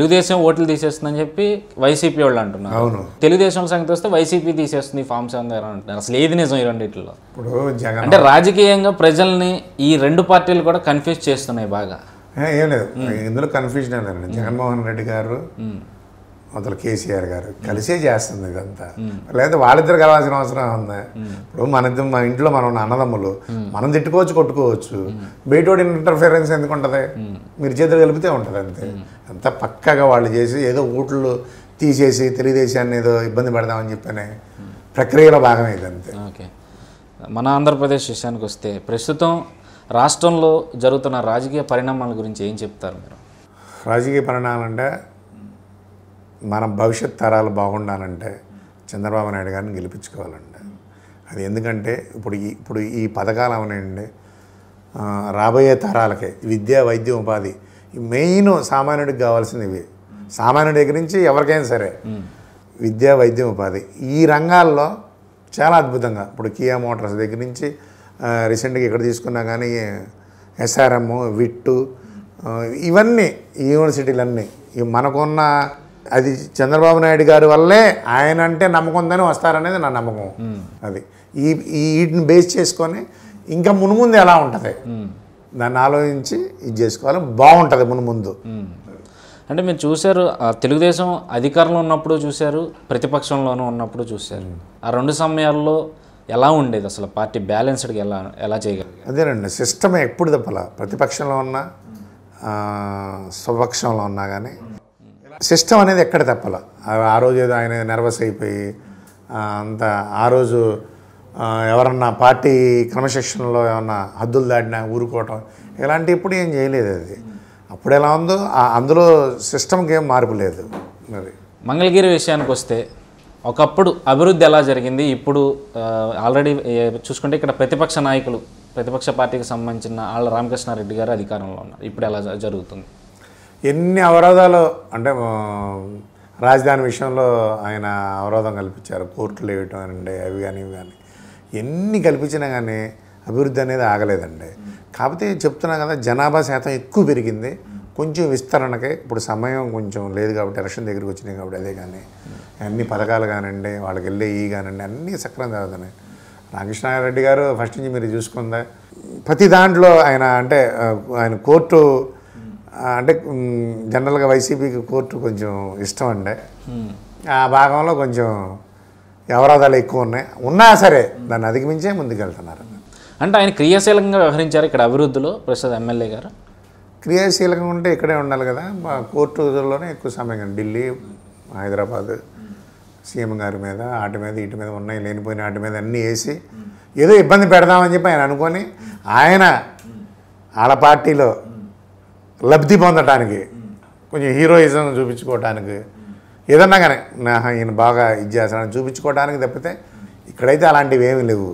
తెలుగుదేశం ఓట్లు తీసేస్తుందని చెప్పి వైసీపీ వాళ్ళు అంటున్నారు. అవును. తెలుగుదేశం సంగతి వస్తే వైసీపీ తీసేస్తుంది ఫామ్స్ అందరూ అంటున్నారు. అసలు ఏది నిజం ఈ రెండిట్లో? ఇప్పుడు జగన్ అంటే రాజకీయంగా ప్రజల్ని ఈ రెండు పార్టీలు కూడా కన్ఫ్యూజ్ చేస్తున్నాయి బాగా. ఏం లేదు, ఇందులో కన్ఫ్యూజన్ లేదండి. జగన్మోహన్ రెడ్డి గారు అసలు కేసీఆర్ గారు కలిసే చేస్తుంది ఇదంతా, లేదా వాళ్ళిద్దరు కలవాల్సిన అవసరం ఉంది? ఇప్పుడు మా ఇంట్లో మనం ఉన్న అన్నదమ్ములు మనం తిట్టుకోవచ్చు, కొట్టుకోవచ్చు, బయటోడి ఇంటర్ఫిరెన్స్ ఎందుకు ఉంటుంది? మీరు చేతులు కలిపితే ఉంటుంది అంతే. అంతా పక్కగా వాళ్ళు చేసి ఏదో ఓట్లు తీసేసి తెలుగుదేశాన్ని ఏదో ఇబ్బంది పెడదామని చెప్పనే ప్రక్రియలో భాగమే ఇది అంతే. ఓకే, మన ఆంధ్రప్రదేశ్ విషయానికి వస్తే ప్రస్తుతం రాష్ట్రంలో జరుగుతున్న రాజకీయ పరిణామాల గురించి ఏం చెప్తారు మీరు? రాజకీయ పరిణామాలు అంటే మన భవిష్యత్ తరాలు బాగుండాలంటే చంద్రబాబు నాయుడు గారిని గెలిపించుకోవాలండి. అది ఎందుకంటే ఇప్పుడు ఈ పథకాలు అవనండి రాబోయే తరాలకే విద్య, వైద్యం, ఉపాధి మెయిన్ సామాన్యుడికి కావాల్సింది ఇవి. సామాన్యుడి దగ్గర నుంచి ఎవరికైనా సరే విద్య, వైద్యం, ఉపాధి ఈ రంగాల్లో చాలా అద్భుతంగా ఇప్పుడు కియా మోటార్స్ దగ్గర నుంచి రీసెంట్గా ఇక్కడ తీసుకున్నా కానీ ఎస్ఆర్ఎం, విట్టు, ఇవన్నీ యూనివర్సిటీలన్నీ మనకున్న అది చంద్రబాబు నాయుడు గారి వల్లే ఆయన అంటే నమ్మకం ఉందని వస్తారనేది నా నమ్మకం. అది వీటిని బేస్ చేసుకొని ఇంకా మునుముందు ఎలా ఉంటుంది దాన్ని ఆలోచించి ఇది చేసుకోవాలి, బాగుంటుంది మునుముందు. అంటే మీరు చూశారు తెలుగుదేశం అధికారంలో ఉన్నప్పుడు చూశారు, ప్రతిపక్షంలోనూ ఉన్నప్పుడు చూశారు. ఆ రెండు సమయాల్లో ఎలా ఉండేది అసలు? పార్టీ బ్యాలెన్స్డ్గా ఎలా చేయగలరు? అదేనండి, సిస్టమ్ ఎప్పుడు తప్పలా ప్రతిపక్షంలో ఉన్నా స్వపక్షంలో ఉన్నా కానీ సిస్టమ్ అనేది ఎక్కడ తప్పల. ఆ రోజు ఏదో ఆయన నర్వస్ అయిపోయి అంత ఆ రోజు ఎవరన్నా పార్టీ క్రమశిక్షణలో ఏమన్నా హద్దులు దాటినా ఊరుకోవటం ఇలాంటి ఎప్పుడు ఏం చేయలేదు. అది అప్పుడు ఎలా ఉందో అందులో సిస్టమ్కి ఏం మార్పు లేదు. అది మంగళగిరి విషయానికి వస్తే ఒకప్పుడు అభివృద్ధి ఎలా జరిగింది, ఇప్పుడు ఆల్రెడీ చూసుకుంటే ఇక్కడ ప్రతిపక్ష నాయకులు, ప్రతిపక్ష పార్టీకి సంబంధించిన ఆళ్ళ రామకృష్ణారెడ్డి గారు అధికారంలో ఉన్నారు. ఇప్పుడు ఎలా జరుగుతుంది? ఎన్ని అవరోధాలు అంటే రాజధాని విషయంలో ఆయన అవరోధం కల్పించారు, కోర్టులు వేయటం అనండి, అవి కానీ ఇవి కానీ ఎన్ని కల్పించినా కానీ అభివృద్ధి అనేది ఆగలేదండి. కాకపోతే చెప్తున్నా కదా, జనాభా శాతం ఎక్కువ పెరిగింది, కొంచెం విస్తరణకే ఇప్పుడు సమయం కొంచెం లేదు కాబట్టి ఎలక్షన్ దగ్గరికి వచ్చినాయి కాబట్టి అదే కానీ అన్ని పథకాలు కానివ్వండి, వాళ్ళకి వెళ్ళే కానివ్వండి అన్నీ సక్రమంగా జరుగుతున్నాయి. రామకృష్ణారెడ్డి గారు ఫస్ట్ నుంచి మీరు చూసుకుందా ప్రతి దాంట్లో ఆయన అంటే ఆయన కోర్టు అంటే జనరల్గా వైసీపీకి కోర్టు కొంచెం ఇష్టం అండి. ఆ భాగంలో కొంచెం అవరోధాలు ఎక్కువ ఉన్నా సరే దాన్ని అధిగమించే ముందుకెళ్తున్నారు. అంటే ఆయన క్రియాశీలంగా వ్యవహరించారు ఇక్కడ అభివృద్ధిలో ప్రస్తుత ఎమ్మెల్యే గారు. క్రియాశీలంగా ఉంటే ఇక్కడే ఉండాలి కదా, కోర్టులోనే ఎక్కువ సమయం. ఢిల్లీ, హైదరాబాద్ సీఎం గారి మీద వాటి మీద వీటి మీద ఉన్నాయి లేనిపోయిన వాటి మీద అన్నీ వేసి ఏదో ఇబ్బంది పెడదామని చెప్పి ఆయన అనుకొని ఆయన వాళ్ళ పార్టీలో లబ్ధి పొందటానికి కొంచెం హీరోయిజం చూపించుకోవటానికి ఏదన్నా కానీ ఈయన బాగా ఇది చేస్తానని చూపించుకోవడానికి తప్పితే ఇక్కడైతే అలాంటివి ఏమీ లేవు.